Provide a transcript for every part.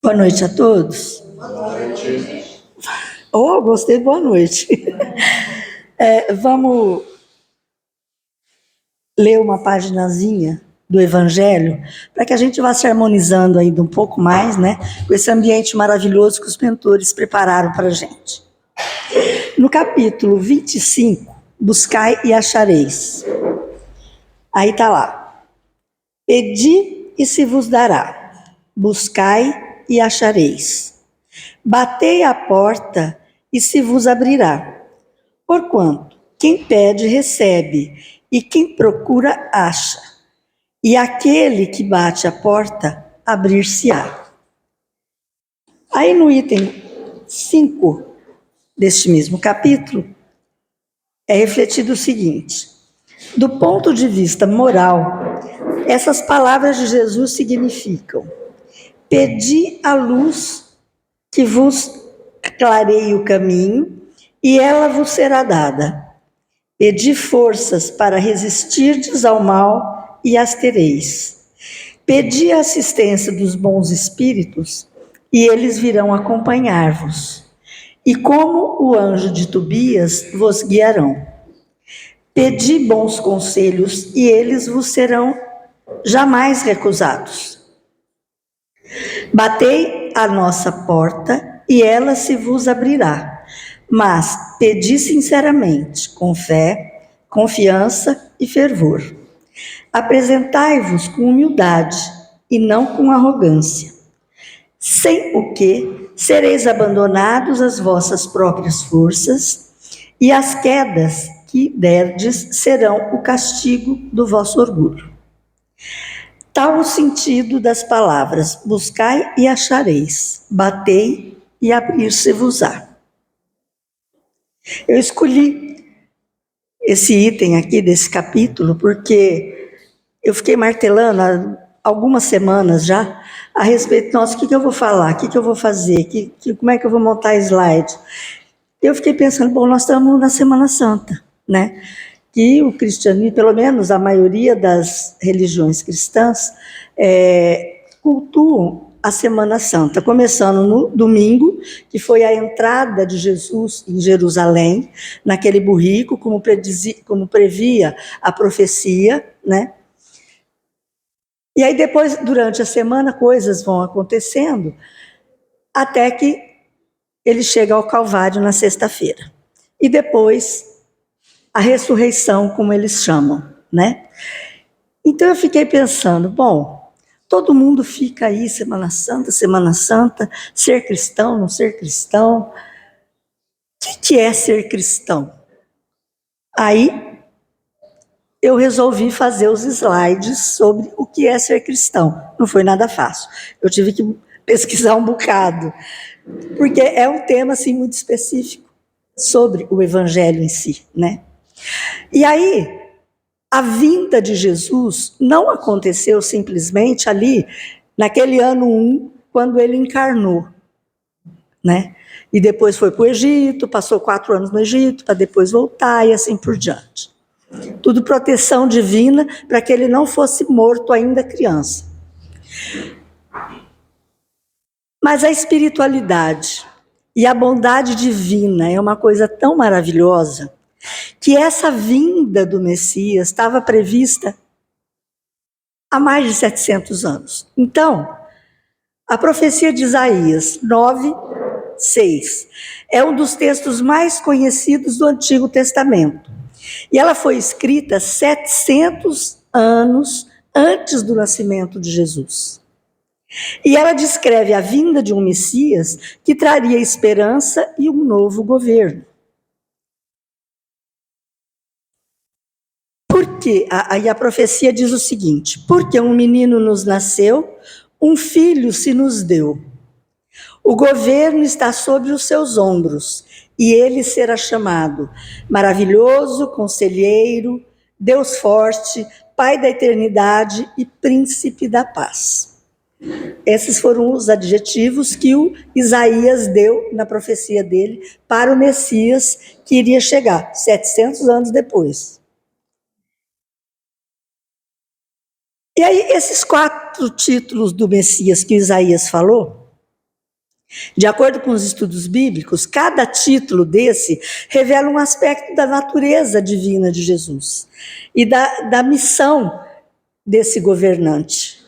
Boa noite a todos. Boa noite. Oh, gostei, boa noite. Vamos ler uma paginazinha do Evangelho, para que a gente vá se harmonizando ainda um pouco mais, né? Com esse ambiente maravilhoso que os mentores prepararam para a gente. No capítulo 25, buscai e achareis. Aí está lá. Pedi e se vos dará. Buscai e achareis. Batei à porta e se vos abrirá. Porquanto, quem pede, recebe, e quem procura, acha. E aquele que bate à porta, abrir-se-á. Aí no item 5 deste mesmo capítulo, é refletido o seguinte: do ponto de vista moral, essas palavras de Jesus significam: pedi a luz que vos clareie o caminho, e ela vos será dada. Pedi forças para resistirdes ao mal e as tereis. Pedi a assistência dos bons espíritos e eles virão acompanhar-vos. E como o anjo de Tobias vos guiarão. Pedi bons conselhos e eles vos serão jamais recusados. Batei à nossa porta e ela se vos abrirá. Mas pedi sinceramente, com fé, confiança e fervor. Apresentai-vos com humildade e não com arrogância, sem o que sereis abandonados às vossas próprias forças, e as quedas que derdes serão o castigo do vosso orgulho. Tal o sentido das palavras: buscai e achareis, batei e abrir-se-vos-á. Eu escolhi esse item aqui desse capítulo porque eu fiquei martelando há algumas semanas já a respeito, nossa, o que eu vou falar, o que eu vou fazer, como é que eu vou montar slide. Eu fiquei pensando, bom, nós estamos na Semana Santa, né? Que o cristianismo, pelo menos a maioria das religiões cristãs, cultuam a Semana Santa, começando no domingo, que foi a entrada de Jesus em Jerusalém, naquele burrico, como previa a profecia, né? E aí depois, durante a semana, coisas vão acontecendo, até que ele chega ao Calvário na sexta-feira. E depois, a ressurreição, como eles chamam, né? Então eu fiquei pensando, bom, todo mundo fica aí, Semana Santa, ser cristão, não ser cristão. O que é ser cristão? Aí eu resolvi fazer os slides sobre o que é ser cristão. Não foi nada fácil. Eu tive que pesquisar um bocado, porque é um tema assim muito específico sobre o evangelho em si, né? E aí, a vinda de Jesus não aconteceu simplesmente ali, naquele ano 1, quando ele encarnou, né? E depois foi para o Egito, passou 4 anos no Egito, para depois voltar e assim por diante. Tudo proteção divina para que ele não fosse morto ainda criança. Mas a espiritualidade e a bondade divina é uma coisa tão maravilhosa que essa vinda do Messias estava prevista há mais de 700 anos. Então, a profecia de Isaías 9:6 é um dos textos mais conhecidos do Antigo Testamento. E ela foi escrita 700 anos antes do nascimento de Jesus. E ela descreve a vinda de um Messias que traria esperança e um novo governo. Porque aí a profecia diz o seguinte: porque um menino nos nasceu, um filho se nos deu. O governo está sobre os seus ombros, e ele será chamado Maravilhoso, Conselheiro, Deus Forte, Pai da Eternidade e Príncipe da Paz. Esses foram os adjetivos que o Isaías deu na profecia dele para o Messias que iria chegar 700 anos depois. E aí, esses 4 títulos do Messias que Isaías falou, De acordo com os estudos bíblicos, cada título desse revela um aspecto da natureza divina de Jesus e da missão desse governante.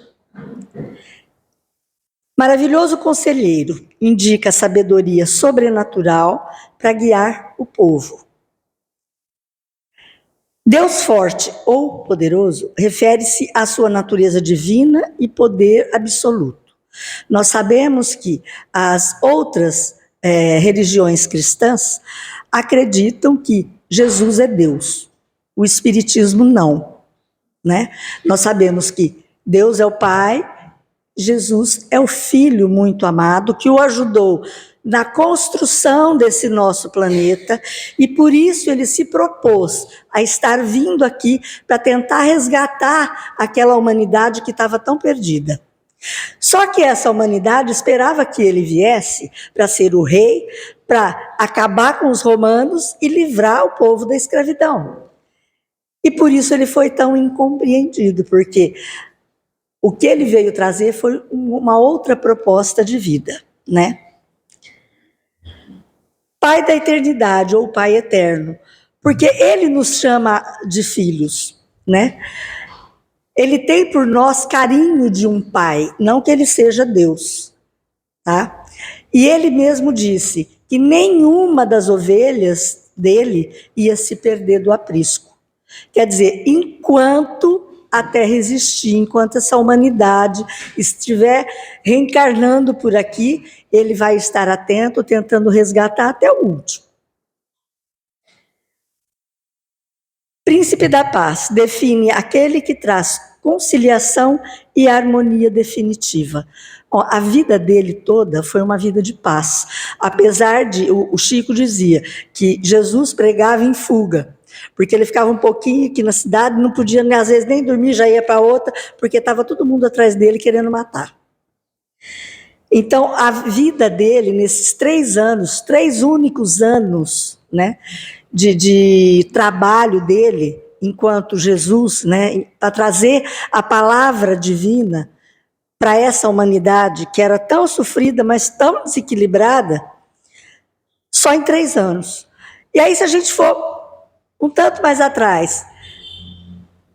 Maravilhoso conselheiro indica sabedoria sobrenatural para guiar o povo. Deus forte ou poderoso refere-se à sua natureza divina e poder absoluto. Nós sabemos que as outras religiões cristãs acreditam que Jesus é Deus. O Espiritismo não, né? Nós sabemos que Deus é o Pai, Jesus é o Filho muito amado, que o ajudou na construção desse nosso planeta, e por isso ele se propôs a estar vindo aqui para tentar resgatar aquela humanidade que estava tão perdida. Só que essa humanidade esperava que ele viesse para ser o rei, para acabar com os romanos e livrar o povo da escravidão. E por isso ele foi tão incompreendido, porque o que ele veio trazer foi uma outra proposta de vida, né? Pai da eternidade, ou Pai eterno, porque ele nos chama de filhos, né? Ele tem por nós carinho de um pai, não que ele seja Deus, tá? E ele mesmo disse que nenhuma das ovelhas dele ia se perder do aprisco. Quer dizer, enquanto a terra existir, enquanto essa humanidade estiver reencarnando por aqui, ele vai estar atento, tentando resgatar até o último. Príncipe da paz define aquele que traz conciliação e harmonia definitiva. A vida dele toda foi uma vida de paz. Apesar de, o Chico dizia que Jesus pregava em fuga, porque ele ficava um pouquinho aqui na cidade, não podia às vezes nem dormir, já ia para outra, porque estava todo mundo atrás dele querendo matar. Então, a vida dele, nesses 3 anos, 3 únicos anos, né, de trabalho dele, enquanto Jesus, né, para trazer a palavra divina para essa humanidade que era tão sofrida, mas tão desequilibrada, só em 3 anos. E aí, se a gente for um tanto mais atrás,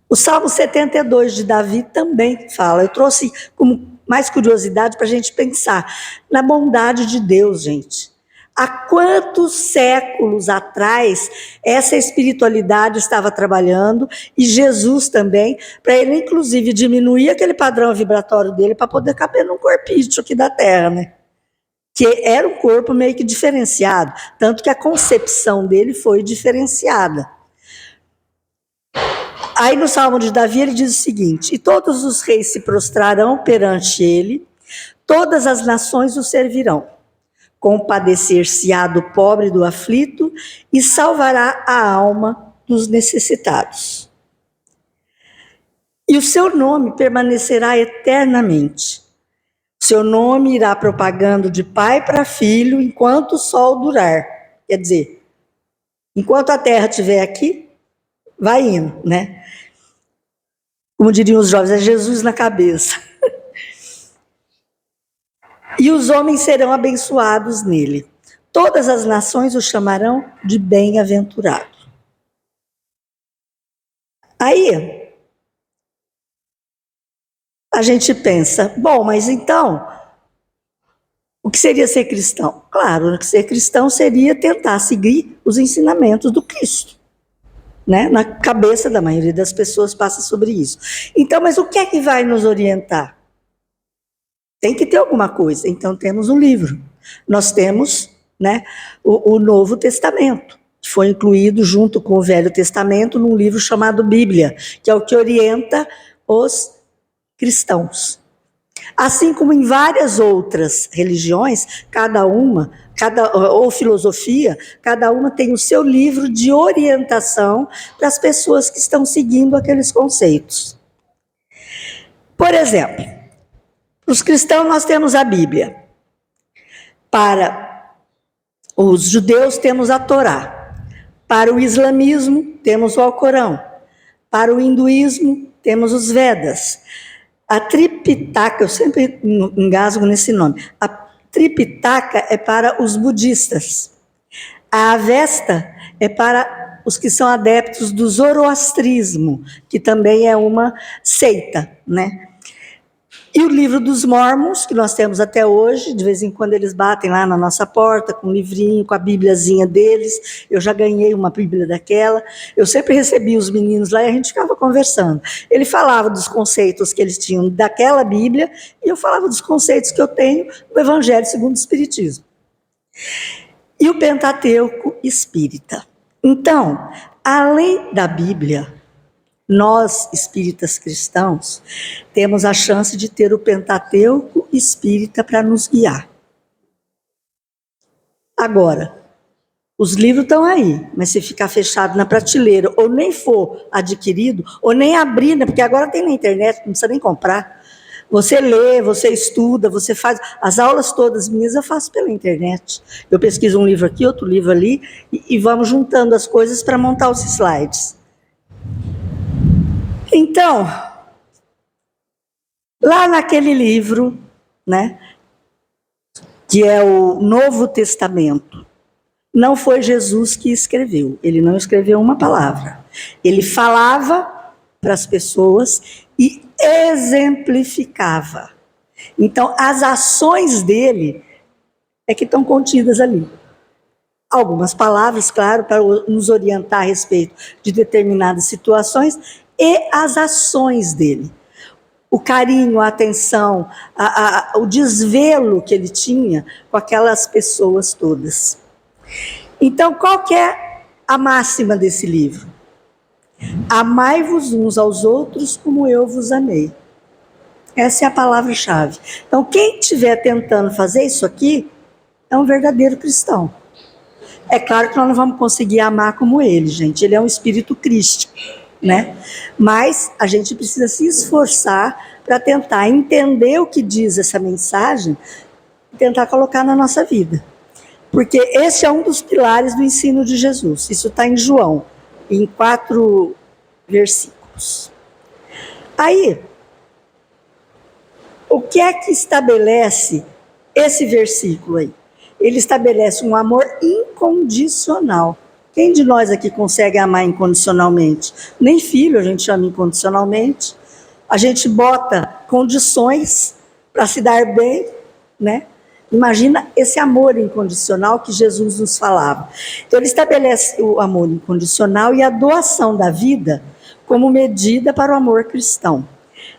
o Salmo 72 de Davi também fala. Eu trouxe como mais curiosidade para a gente pensar na bondade de Deus, gente. Há quantos séculos atrás essa espiritualidade estava trabalhando, e Jesus também, para ele inclusive diminuir aquele padrão vibratório dele para poder caber num corpício aqui da Terra, né? Que era um corpo meio que diferenciado, tanto que a concepção dele foi diferenciada. Aí no Salmo de Davi ele diz o seguinte: e todos os reis se prostrarão perante ele, todas as nações o servirão. Compadecer-se-á do pobre e do aflito e salvará a alma dos necessitados. E o seu nome permanecerá eternamente. Seu nome irá propagando de pai para filho enquanto o sol durar. Quer dizer, enquanto a terra estiver aqui, vai indo, né? Como diriam os jovens, é Jesus na cabeça. E os homens serão abençoados nele. Todas as nações o chamarão de bem-aventurado. Aí, a gente pensa, bom, mas então, o que seria ser cristão? Claro, ser cristão seria tentar seguir os ensinamentos do Cristo, né? Na cabeça da maioria das pessoas passa sobre isso. Então, mas o que é que vai nos orientar? Tem que ter alguma coisa. Então, temos um livro. Nós temos, né, o Novo Testamento, que foi incluído junto com o Velho Testamento num livro chamado Bíblia, que é o que orienta os cristãos. Assim como em várias outras religiões, ou filosofia, cada uma tem o seu livro de orientação para as pessoas que estão seguindo aqueles conceitos. Por exemplo, para os cristãos nós temos a Bíblia. Para os judeus temos a Torá. Para o islamismo temos o Alcorão. Para o hinduísmo temos os Vedas. A Tripitaka, eu sempre engasgo nesse nome. A Tripitaka é para os budistas. A Avesta é para os que são adeptos do zoroastrismo, que também é uma seita, né? E o livro dos Mormons, que nós temos até hoje, de vez em quando eles batem lá na nossa porta com um livrinho, com a bíbliazinha deles. Eu já ganhei uma bíblia daquela. Eu sempre recebia os meninos lá e a gente ficava conversando. Ele falava dos conceitos que eles tinham daquela bíblia e eu falava dos conceitos que eu tenho do Evangelho segundo o Espiritismo. E o Pentateuco espírita. Então, além da Bíblia, nós, espíritas cristãos, temos a chance de ter o Pentateuco espírita para nos guiar. Agora, os livros estão aí, mas se ficar fechado na prateleira, ou nem for adquirido, ou nem abrir, né, porque agora tem na internet, não precisa nem comprar. Você lê, você estuda, você faz... As aulas todas minhas eu faço pela internet. Eu pesquiso um livro aqui, outro livro ali, e vamos juntando as coisas para montar os slides. Então, lá naquele livro, né, que é o Novo Testamento, não foi Jesus que escreveu, ele não escreveu uma palavra. Ele falava para as pessoas e exemplificava. Então, as ações dele é que estão contidas ali. Algumas palavras, claro, para nos orientar a respeito de determinadas situações, e as ações dele. O carinho, a atenção, o desvelo que ele tinha com aquelas pessoas todas. Então, qual que é a máxima desse livro? Amai-vos uns aos outros como eu vos amei. Essa é a palavra-chave. Então, quem estiver tentando fazer isso aqui, é um verdadeiro cristão. É claro que nós não vamos conseguir amar como ele, gente. Ele é um espírito crístico, né? Mas a gente precisa se esforçar para tentar entender o que diz essa mensagem e tentar colocar na nossa vida. Porque esse é um dos pilares do ensino de Jesus. Isso está em João, em 4 versículos. Aí, o que é que estabelece esse versículo aí? Ele estabelece um amor incondicional. Quem de nós aqui consegue amar incondicionalmente? Nem filho a gente ama incondicionalmente. A gente bota condições para se dar bem, né? Imagina esse amor incondicional que Jesus nos falava. Então ele estabelece o amor incondicional e a doação da vida como medida para o amor cristão,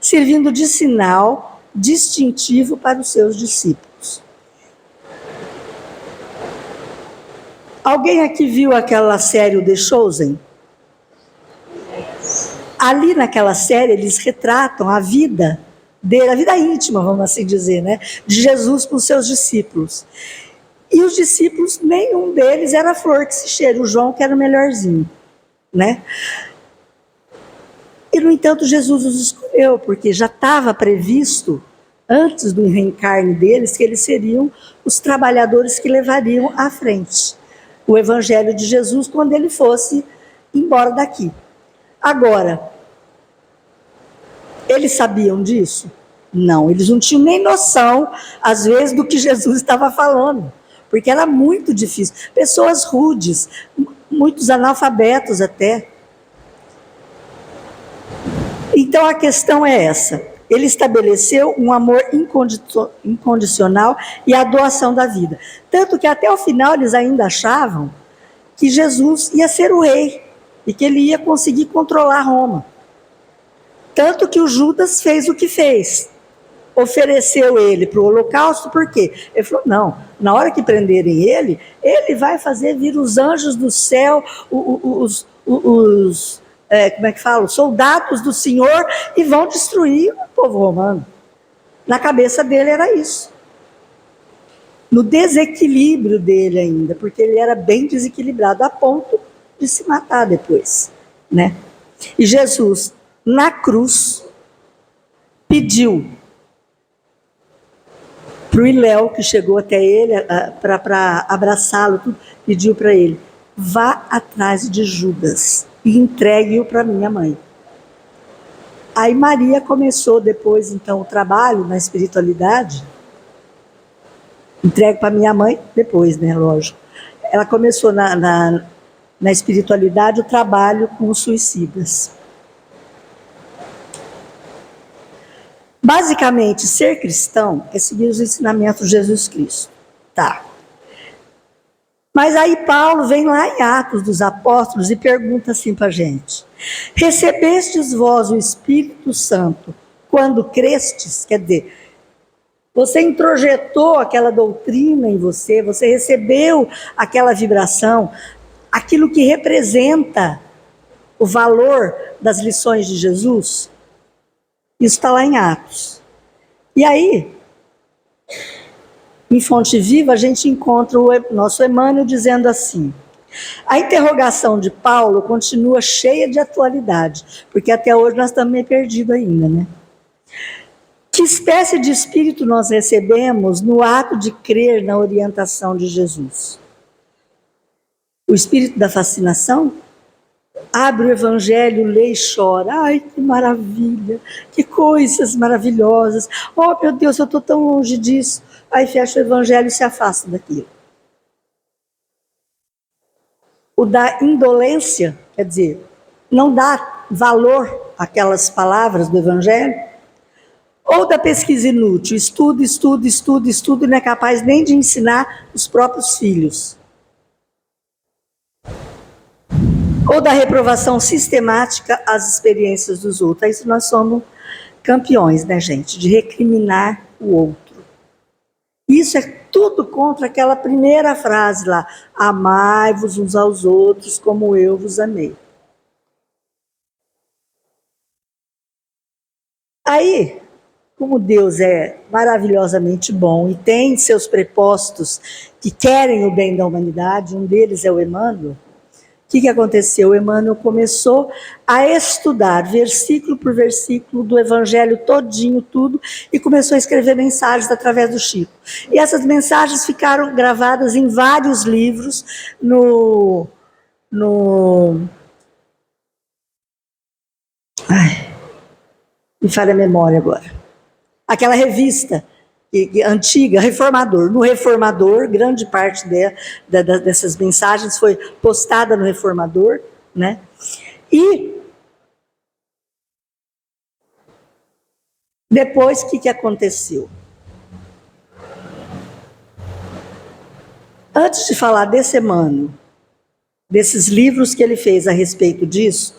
servindo de sinal distintivo para os seus discípulos. Alguém aqui viu aquela série o The Chosen? Ali naquela série eles retratam a vida dele, a vida íntima, vamos assim dizer, né, de Jesus com os seus discípulos. E os discípulos, nenhum deles era flor que se cheira, o João que era o melhorzinho, né? E, no entanto, Jesus os escolheu, porque já estava previsto, antes do reencarne deles, que eles seriam os trabalhadores que levariam à frente o Evangelho de Jesus quando ele fosse embora daqui. Agora, eles sabiam disso? Não, eles não tinham nem noção, às vezes, do que Jesus estava falando, porque era muito difícil. Pessoas rudes, muitos analfabetos até. Então a questão é essa. Ele estabeleceu um amor incondicional e a doação da vida. Tanto que até o final eles ainda achavam que Jesus ia ser o rei e que ele ia conseguir controlar Roma. Tanto que o Judas fez o que fez. Ofereceu ele para o holocausto, por quê? Ele falou, não, na hora que prenderem ele, ele vai fazer vir os anjos do céu, os soldados do Senhor, e vão destruir o povo romano. Na cabeça dele era isso. No desequilíbrio dele ainda, porque ele era bem desequilibrado, a ponto de se matar depois, né? E Jesus, na cruz, pediu para o Iléu, que chegou até ele para abraçá-lo, pediu para ele, vá atrás de Judas e entregue-o para minha mãe. Aí Maria começou depois, então, o trabalho na espiritualidade Entregue para minha mãe depois, né, lógico. Ela começou na espiritualidade o trabalho com os suicidas. Basicamente, ser cristão é seguir os ensinamentos de Jesus Cristo. Tá. Mas aí Paulo vem lá em Atos dos Apóstolos e pergunta assim para a gente: recebestes vós o Espírito Santo quando crestes? Quer dizer, você introjetou aquela doutrina em você, você recebeu aquela vibração, aquilo que representa o valor das lições de Jesus? Isso está lá em Atos. E aí, em Fonte Viva, a gente encontra o nosso Emmanuel dizendo assim: a interrogação de Paulo continua cheia de atualidade, porque até hoje nós estamos meio perdidos ainda, né? Que espécie de espírito nós recebemos no ato de crer na orientação de Jesus? O espírito da fascinação? Abre o evangelho, lê e chora. Ai, que maravilha, que coisas maravilhosas. Oh, meu Deus, eu estou tão longe disso. Aí fecha o evangelho e se afasta daquilo. O da indolência, quer dizer, não dá valor àquelas palavras do evangelho. Ou da pesquisa inútil, estuda e não é capaz nem de ensinar os próprios filhos. Ou da reprovação sistemática às experiências dos outros. É isso nós somos campeões, né, gente? De recriminar o outro. Isso é tudo contra aquela primeira frase lá: amai-vos uns aos outros como eu vos amei. Aí, como Deus é maravilhosamente bom e tem seus prepostos que querem o bem da humanidade, um deles é o Emmanuel, o que aconteceu? O Emmanuel começou a estudar versículo por versículo do Evangelho todinho, tudo, e começou a escrever mensagens através do Chico. E essas mensagens ficaram gravadas em vários livros me falha a memória agora. Aquela revista antiga, Reformador. No Reformador, grande parte dessas mensagens foi postada no Reformador, né? E depois, o que aconteceu? Antes de falar desse Emmanuel, desses livros que ele fez a respeito disso,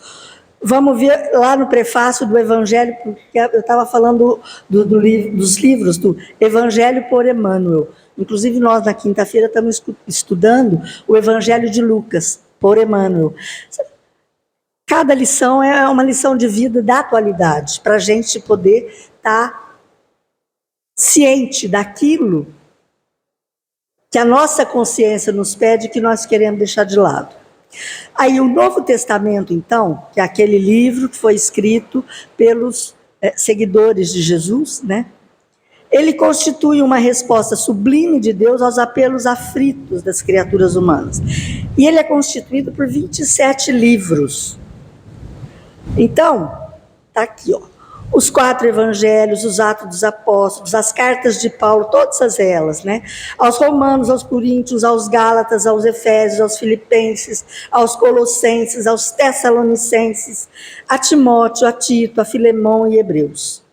vamos ver lá no prefácio do Evangelho, porque eu estava falando dos livros do Evangelho por Emmanuel. Inclusive, nós, na quinta-feira, estamos estudando o Evangelho de Lucas, por Emmanuel. Cada lição é uma lição de vida da atualidade, para a gente poder estar ciente daquilo que a nossa consciência nos pede que nós queremos deixar de lado. Aí o Novo Testamento, então, que é aquele livro que foi escrito pelos seguidores de Jesus, né? Ele constitui uma resposta sublime de Deus aos apelos aflitos das criaturas humanas. E ele é constituído por 27 livros. Então, está aqui, ó. Os 4 evangelhos, os Atos dos Apóstolos, as cartas de Paulo, todas elas, né? Aos Romanos, aos Coríntios, aos Gálatas, aos Efésios, aos Filipenses, aos Colossenses, aos Tessalonicenses, a Timóteo, a Tito, a Filemão e Hebreus.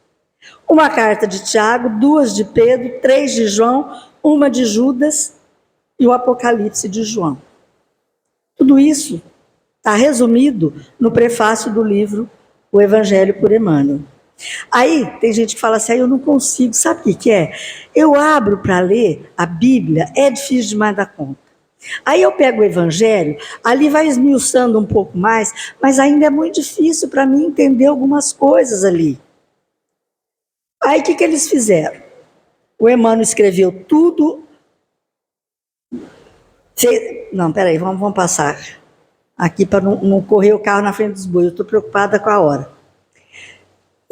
Uma carta de Tiago, 2 de Pedro, 3 de João, 1 de Judas e o Apocalipse de João. Tudo isso está resumido no prefácio do livro O Evangelho por Emmanuel. Aí tem gente que fala assim: eu não consigo, sabe o que é? Eu abro para ler a Bíblia, é difícil demais da conta. Aí eu pego o Evangelho, ali vai esmiuçando um pouco mais, mas ainda é muito difícil para mim entender algumas coisas ali. Aí o que eles fizeram? O Emmanuel escreveu tudo. Não, peraí, vamos passar aqui para não correr o carro na frente dos bois, eu estou preocupada com a hora.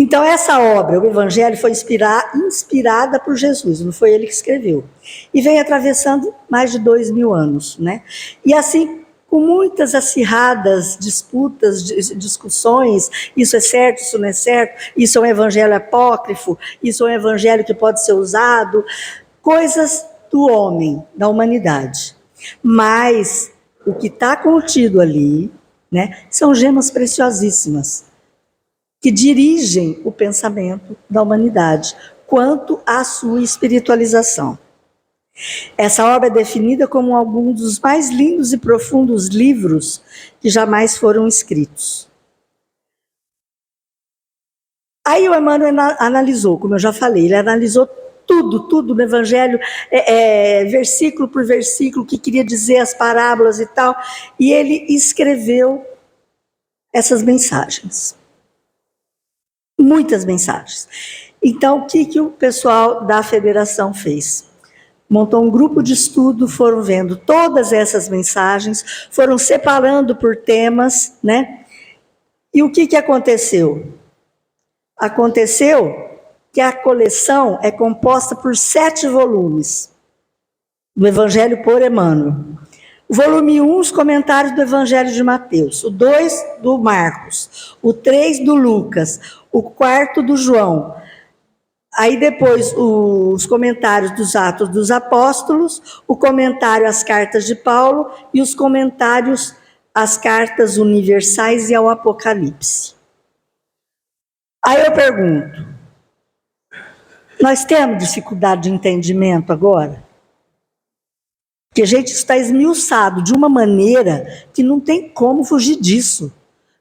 Então, essa obra, o Evangelho, foi inspirada por Jesus, não foi ele que escreveu. E vem atravessando mais de 2000 anos, né? E assim, com muitas acirradas disputas, discussões, isso é certo, isso não é certo, isso é um evangelho apócrifo, isso é um evangelho que pode ser usado, coisas do homem, da humanidade. Mas o que está contido ali, né, são gemas preciosíssimas que dirigem o pensamento da humanidade quanto à sua espiritualização. Essa obra é definida como algum dos mais lindos e profundos livros que jamais foram escritos. Aí o Emmanuel analisou, como eu já falei, ele analisou tudo no Evangelho, versículo por versículo, o que queria dizer, as parábolas e tal, e ele escreveu essas mensagens. Muitas mensagens. Então, o que o pessoal da federação fez? Montou um grupo de estudo, foram vendo todas essas mensagens, foram separando por temas, né? E o que aconteceu? Aconteceu que a coleção é composta por 7 volumes do Evangelho por Emmanuel. O volume 1, os comentários do Evangelho de Mateus. O 2, do Marcos. O 3, do Lucas. O 4, do João. Aí depois os comentários dos Atos dos Apóstolos, o comentário às cartas de Paulo e os comentários às cartas universais e ao Apocalipse. Aí eu pergunto, nós temos dificuldade de entendimento agora? Porque, gente, isso está esmiuçado de uma maneira que não tem como fugir disso.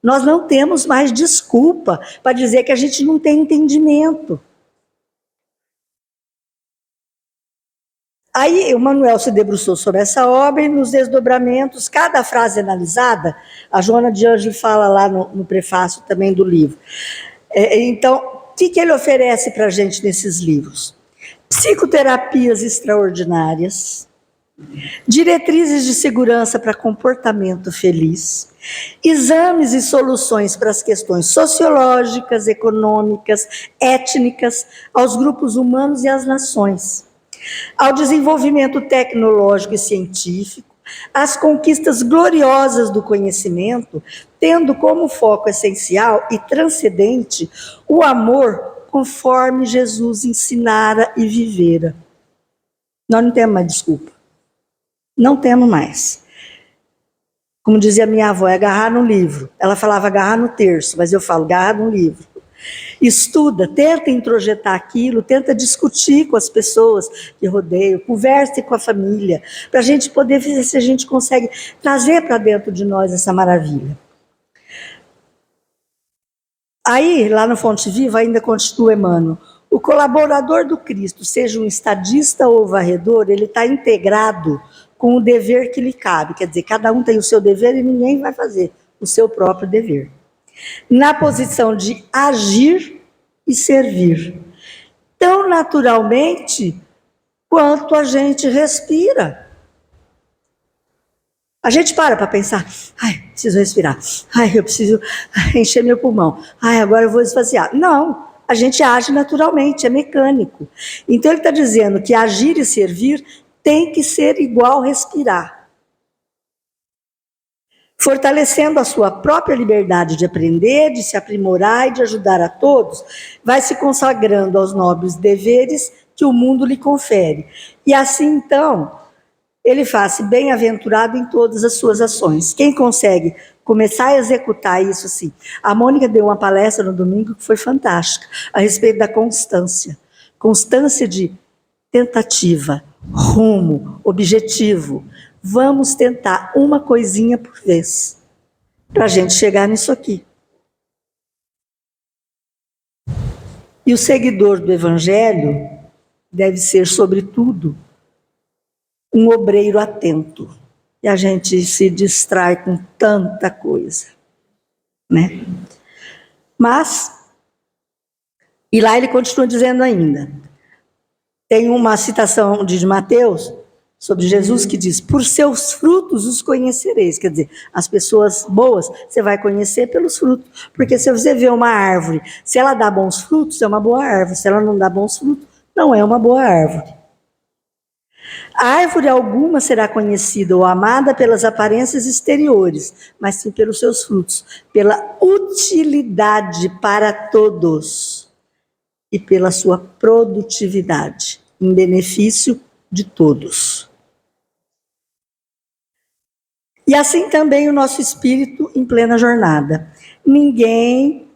Nós não temos mais desculpa para dizer que a gente não tem entendimento. Aí o Manuel se debruçou sobre essa obra e nos desdobramentos, cada frase analisada, a Joana de Ângeles fala lá no prefácio também do livro. Então, o que ele oferece para a gente nesses livros? Psicoterapias extraordinárias, diretrizes de segurança para comportamento feliz, exames e soluções para as questões sociológicas, econômicas, étnicas, aos grupos humanos e às nações, ao desenvolvimento tecnológico e científico, às conquistas gloriosas do conhecimento, tendo como foco essencial e transcendente o amor conforme Jesus ensinara e vivera. Nós não temos mais desculpa. Não temos mais. Como dizia minha avó, é agarrar no livro. Ela falava agarrar no terço, mas eu falo agarrar no livro. Estuda, tenta introjetar aquilo, tenta discutir com as pessoas que rodeiam, converse com a família, para a gente poder ver se a gente consegue trazer para dentro de nós essa maravilha. Aí, lá no Fonte Viva, ainda continua Emmanuel, o colaborador do Cristo, seja um estadista ou varredor, ele está integrado com o dever que lhe cabe, quer dizer, cada um tem o seu dever e ninguém vai fazer o seu próprio dever. Na posição de agir e servir, tão naturalmente quanto a gente respira. A gente para pensar, ai, preciso respirar, ai, eu preciso encher meu pulmão, ai, agora eu vou esvaziar. Não, a gente age naturalmente, é mecânico. Então ele está dizendo que agir e servir tem que ser igual respirar. Fortalecendo a sua própria liberdade de aprender, de se aprimorar e de ajudar a todos, vai se consagrando aos nobres deveres que o mundo lhe confere. E assim, então, ele faz-se bem-aventurado em todas as suas ações. Quem consegue começar a executar isso, assim? A Mônica deu uma palestra no domingo que foi fantástica, a respeito da constância. Constância de tentativa, rumo, objetivo. Vamos tentar uma coisinha por vez, para a gente chegar nisso aqui. E o seguidor do Evangelho deve ser, sobretudo, um obreiro atento. E a gente se distrai com tanta coisa, né? Mas, e lá ele continua dizendo ainda, tem uma citação de Mateus sobre Jesus que diz, por seus frutos os conhecereis. Quer dizer, as pessoas boas você vai conhecer pelos frutos. Porque se você vê uma árvore, se ela dá bons frutos, é uma boa árvore. Se ela não dá bons frutos, não é uma boa árvore. A árvore alguma será conhecida ou amada pelas aparências exteriores, mas sim pelos seus frutos, pela utilidade para todos e pela sua produtividade, em benefício de todos. E assim também o nosso espírito em plena jornada. Ninguém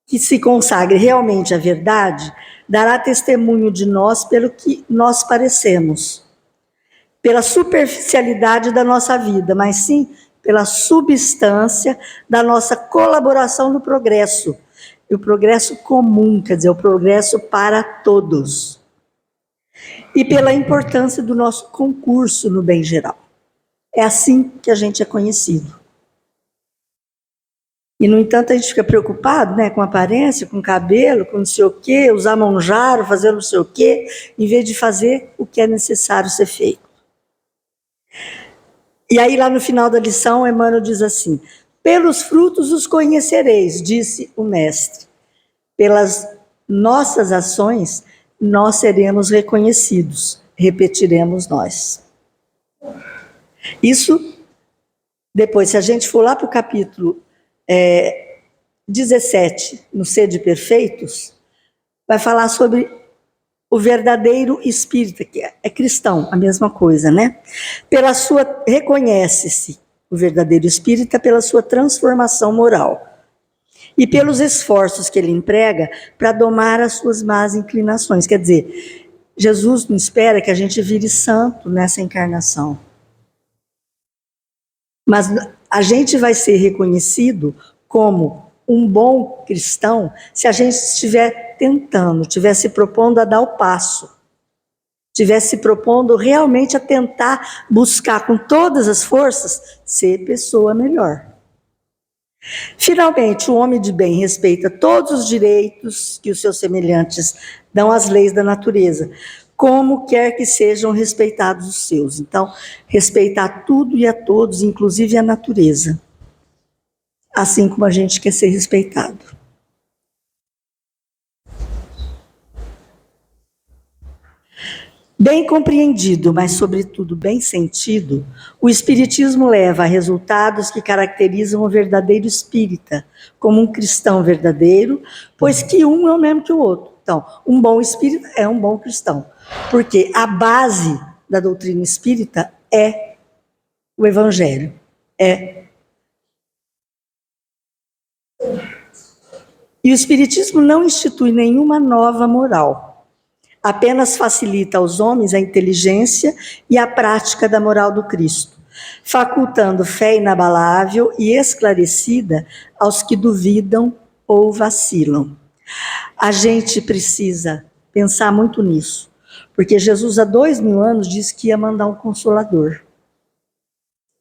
que se consagre realmente à verdade dará testemunho de nós pelo que nós parecemos, pela superficialidade da nossa vida, mas sim pela substância da nossa colaboração no progresso. E o progresso comum, quer dizer, o progresso para todos. E pela importância do nosso concurso no bem geral. É assim que a gente é conhecido. E, no entanto, a gente fica preocupado, né, com aparência, com cabelo, com não sei o quê, usar manjaro, fazer não sei o quê, em vez de fazer o que é necessário ser feito. E aí, lá no final da lição, Emmanuel diz assim: pelos frutos os conhecereis, disse o mestre. Pelas nossas ações, nós seremos reconhecidos, repetiremos nós. Isso, depois, se a gente for lá para o capítulo 17, no Sede Perfeitos, vai falar sobre o verdadeiro espírita, que é cristão, a mesma coisa, né? Reconhece-se o verdadeiro espírita pela sua transformação moral e pelos esforços que ele emprega para domar as suas más inclinações. Quer dizer, Jesus não espera que a gente vire santo nessa encarnação. Mas a gente vai ser reconhecido como um bom cristão se a gente estiver tentando, estiver se propondo a dar o passo, estiver se propondo realmente a tentar buscar com todas as forças ser pessoa melhor. Finalmente, o homem de bem respeita todos os direitos que os seus semelhantes dão às leis da natureza, como quer que sejam respeitados os seus. Então, respeitar tudo e a todos, inclusive a natureza, assim como a gente quer ser respeitado. Bem compreendido, mas sobretudo bem sentido, o espiritismo leva a resultados que caracterizam o verdadeiro espírita, como um cristão verdadeiro, pois que um é o mesmo que o outro. Então, um bom espírita é um bom cristão, porque a base da doutrina espírita é o evangelho, E o espiritismo não institui nenhuma nova moral. Apenas facilita aos homens a inteligência e a prática da moral do Cristo, facultando fé inabalável e esclarecida aos que duvidam ou vacilam. A gente precisa pensar muito nisso, porque Jesus há 2000 anos disse que ia mandar um consolador.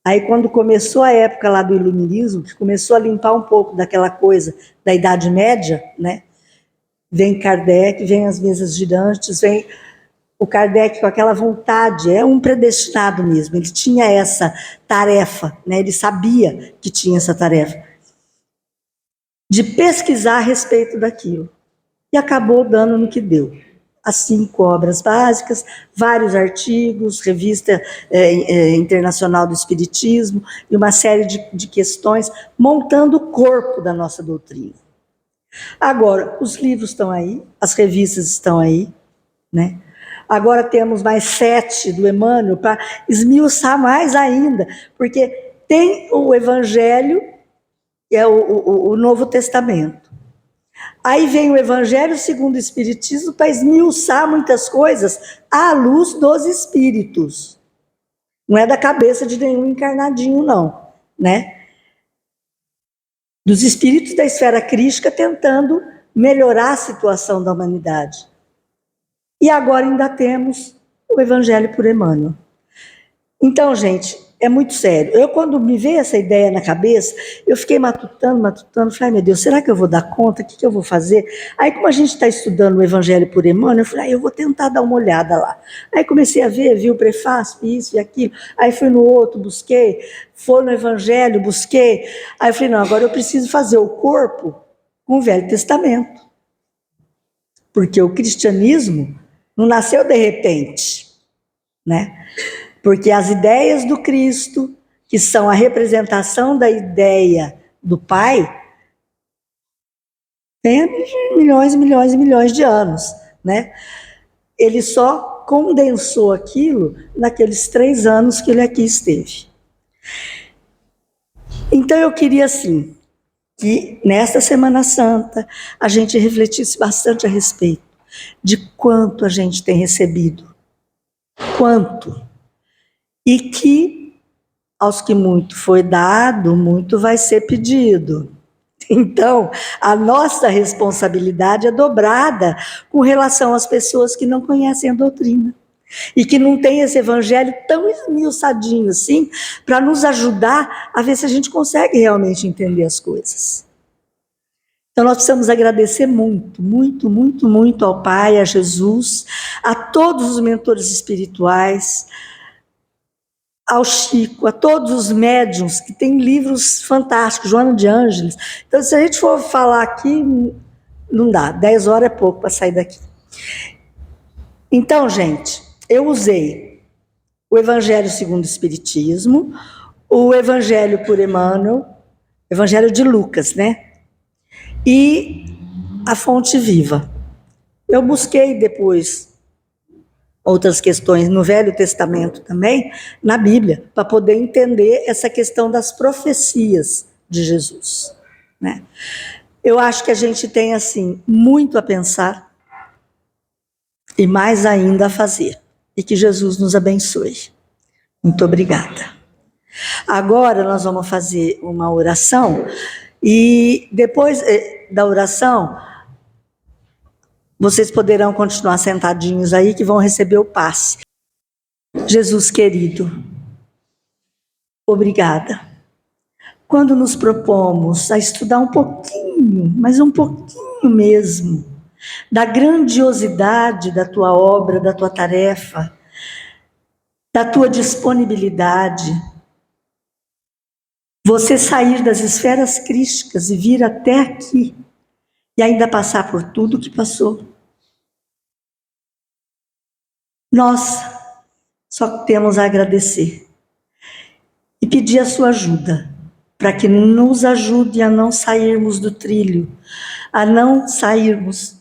Aí quando começou a época lá do iluminismo, que começou a limpar um pouco daquela coisa da Idade Média, né? Vem Kardec, vem as mesas girantes, vem o Kardec com aquela vontade, é um predestinado mesmo, ele tinha essa tarefa, né? Ele sabia que tinha essa tarefa, de pesquisar a respeito daquilo. E acabou dando no que deu. As 5 obras básicas, vários artigos, revista internacional do Espiritismo, e uma série de questões, montando o corpo da nossa doutrina. Agora, os livros estão aí, as revistas estão aí, né? Agora temos mais 7 do Emmanuel para esmiuçar mais ainda, porque tem o Evangelho, que é o Novo Testamento. Aí vem o Evangelho segundo o Espiritismo para esmiuçar muitas coisas à luz dos espíritos. Não é da cabeça de nenhum encarnadinho, não, né? Dos espíritos da esfera crística tentando melhorar a situação da humanidade. E agora ainda temos o Evangelho por Emmanuel. Então, gente, é muito sério. Eu, quando me veio essa ideia na cabeça, eu fiquei matutando, falei, ai meu Deus, será que eu vou dar conta? O que eu vou fazer? Aí, como a gente está estudando o Evangelho por Emmanuel, eu falei, eu vou tentar dar uma olhada lá. Aí comecei a ver, vi o prefácio, isso e aquilo. Aí fui no outro, busquei, fui no Evangelho, busquei. Aí eu falei, não, agora eu preciso fazer o corpo com o Velho Testamento. Porque o cristianismo não nasceu de repente, né? Porque as ideias do Cristo, que são a representação da ideia do Pai, tem milhões e milhões e milhões de anos, né? Ele só condensou aquilo naqueles 3 anos que ele aqui esteve. Então eu queria, assim, que nesta Semana Santa a gente refletisse bastante a respeito de quanto a gente tem recebido, quanto, e que aos que muito foi dado, muito vai ser pedido. Então, a nossa responsabilidade é dobrada com relação às pessoas que não conhecem a doutrina e que não têm esse evangelho tão esmiuçadinho assim, para nos ajudar a ver se a gente consegue realmente entender as coisas. Então, nós precisamos agradecer muito, muito, muito, muito ao Pai, a Jesus, a todos os mentores espirituais, ao Chico, a todos os médiuns, que têm livros fantásticos, Joana de Ângeles. Então, se a gente for falar aqui, não dá, 10 horas é pouco para sair daqui. Então, gente, eu usei o Evangelho segundo o Espiritismo, o Evangelho por Emmanuel, Evangelho de Lucas, né? E a Fonte Viva. Eu busquei depois outras questões no Velho Testamento também, na Bíblia, para poder entender essa questão das profecias de Jesus, né? Eu acho que a gente tem, assim, muito a pensar e mais ainda a fazer. E que Jesus nos abençoe. Muito obrigada. Agora nós vamos fazer uma oração e depois da oração vocês poderão continuar sentadinhos aí que vão receber o passe. Jesus querido, obrigada. Quando nos propomos a estudar um pouquinho, mas um pouquinho mesmo, da grandiosidade da tua obra, da tua tarefa, da tua disponibilidade, você sair das esferas crísticas e vir até aqui, e ainda passar por tudo que passou. Nós só temos a agradecer e pedir a sua ajuda, para que nos ajude a não sairmos do trilho, a não sairmos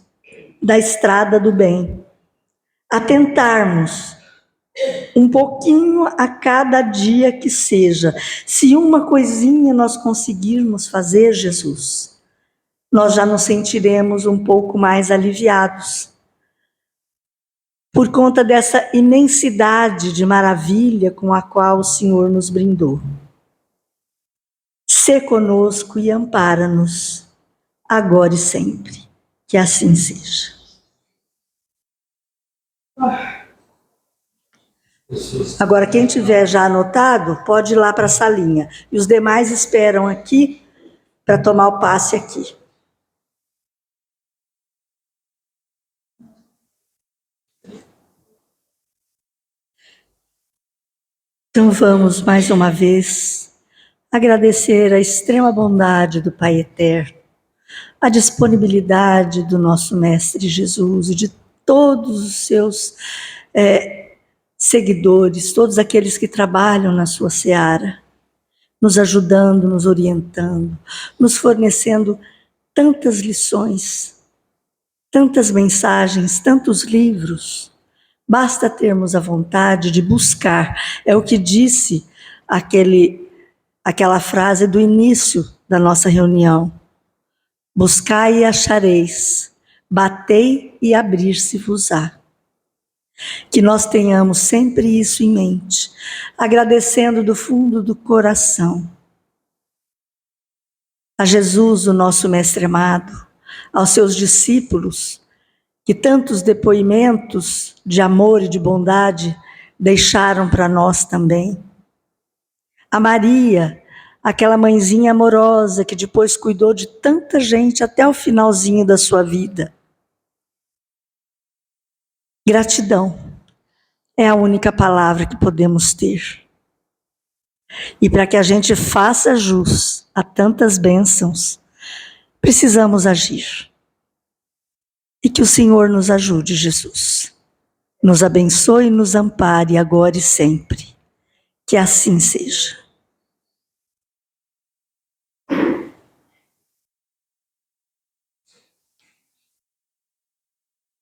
da estrada do bem, a tentarmos um pouquinho a cada dia que seja. Se uma coisinha nós conseguirmos fazer, Jesus, nós já nos sentiremos um pouco mais aliviados, por conta dessa imensidade de maravilha com a qual o Senhor nos brindou. Sê conosco e ampara-nos, agora e sempre. Que assim seja. Agora, quem tiver já anotado, pode ir lá para a salinha. E os demais esperam aqui para tomar o passe aqui. Então vamos mais uma vez agradecer a extrema bondade do Pai Eterno, a disponibilidade do nosso Mestre Jesus e de todos os seus seguidores, todos aqueles que trabalham na sua seara, nos ajudando, nos orientando, nos fornecendo tantas lições, tantas mensagens, tantos livros. Basta termos a vontade de buscar. É o que disse aquela frase do início da nossa reunião. Buscai e achareis, batei e abrir-se-vos-á. Que nós tenhamos sempre isso em mente, agradecendo do fundo do coração a Jesus, o nosso Mestre amado, aos seus discípulos, que tantos depoimentos de amor e de bondade deixaram para nós também. A Maria, aquela mãezinha amorosa que depois cuidou de tanta gente até o finalzinho da sua vida. Gratidão é a única palavra que podemos ter. E para que a gente faça jus a tantas bênçãos, precisamos agir. E que o Senhor nos ajude, Jesus. Nos abençoe e nos ampare agora e sempre. Que assim seja.